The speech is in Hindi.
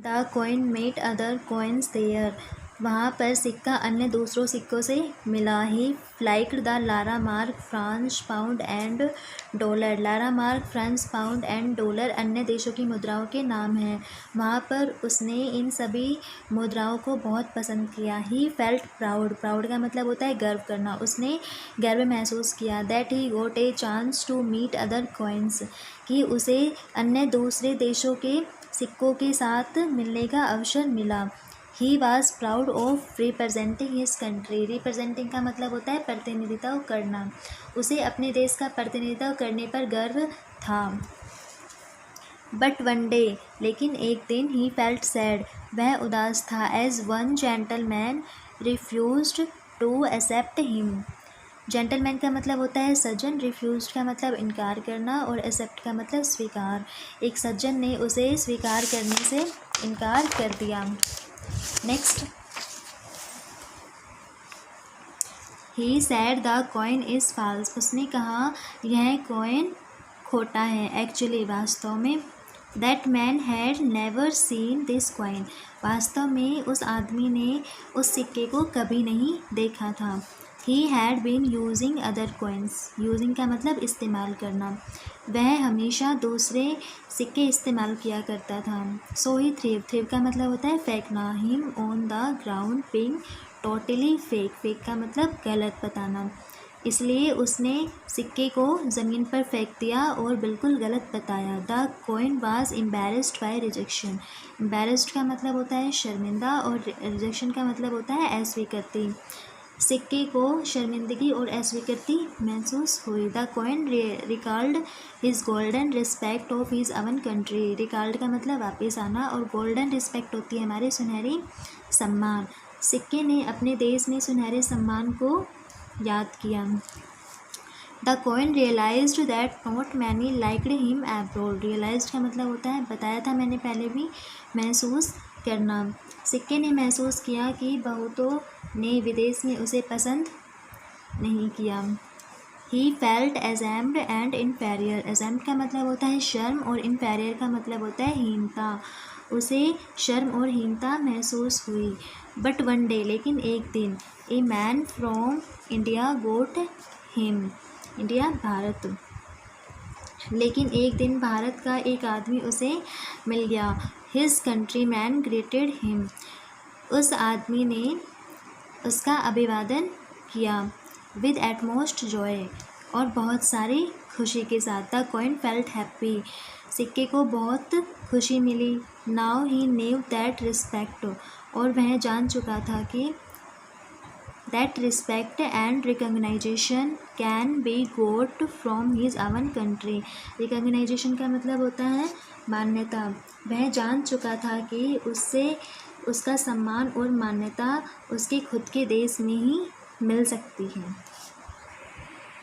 The coin met other coins there, वहाँ पर सिक्का अन्य दूसरों सिक्कों से मिला। He flicked the lira mark, France, pound and dollar, lira mark, France, pound and dollar अन्य देशों की मुद्राओं के नाम हैं। वहाँ पर उसने इन सभी मुद्राओं को बहुत पसंद किया। ही फेल्ट प्राउड, प्राउड का मतलब होता है गर्व करना, उसने गर्व महसूस किया। That he got a chance to meet other coins, कि उसे अन्य दूसरे देशों के सिक्कों के साथ मिलने का अवसर मिला। He was proud of representing his country, representing का मतलब होता है प्रतिनिधित्व करना, उसे अपने देश का प्रतिनिधित्व करने पर गर्व था। बट वन डे, लेकिन एक दिन, ही फेल्ट सैड, वह उदास था। As one gentleman refused to accept him, gentleman का मतलब होता है सज्जन, रिफ्यूज का मतलब इनकार करना और एक्सेप्ट का मतलब स्वीकार। एक सज्जन ने उसे स्वीकार करने से इनकार कर दिया। Next, he said the coin is false, उसने कहा यह कॉइन खोटा है, एक्चुअली वास्तव में। That man had never seen this coin, वास्तव में उस आदमी ने उस सिक्के को कभी नहीं देखा था। He had been using other coins, using का मतलब इस्तेमाल करना, वह हमेशा दूसरे सिक्के इस्तेमाल किया करता था। सो ही थ्रेव, थ्रेव का मतलब होता है फेंकना। Him on the ground being totally fake, fake का मतलब गलत बताना, इसलिए उसने सिक्के को ज़मीन पर फेंक दिया और बिल्कुल गलत बताया। The coin was embarrassed by rejection, embarrassed का मतलब होता है शर्मिंदा और रिजेक्शन का मतलब होता है अस्वीकृति, सिक्के को शर्मिंदगी और अस्वीकृति महसूस हुई। The coin recalled his golden respect of his own country, recalled का मतलब वापस आना और गोल्डन रिस्पेक्ट होती है हमारे सुनहरी सम्मान, सिक्के ने अपने देश में सुनहरे सम्मान को याद किया। The coin realised that not many liked him abroad, realised का मतलब होता है बताया था मैंने पहले भी, महसूस करना, सिक्के ने महसूस किया कि बहुतों ने विदेश में उसे पसंद नहीं किया। ही फेल्ट एजेम्ड एंड इन्फेरियर, एजेम्ड का मतलब होता है शर्म और इन्फेरियर का मतलब होता है हीनता, उसे शर्म और हीनता महसूस हुई। बट वन डे, लेकिन एक दिन, a man from India got him, India Bharat, लेकिन एक दिन भारत का एक आदमी उसे मिल गया। His country man greeted him, उस आदमी ने उसका अभिवादन किया। विद एटमोस्ट जॉय, और बहुत सारी खुशी के साथ। द कॉइन फेल्ट हैप्पी, सिक्के को बहुत खुशी मिली। Now he knew that respect, और वह जान चुका था कि that respect and recognisation can be got from his own country, recognisation का मतलब होता है मान्यता, वह जान चुका था कि उससे उसका सम्मान और मान्यता उसके खुद के देश में ही मिल सकती है।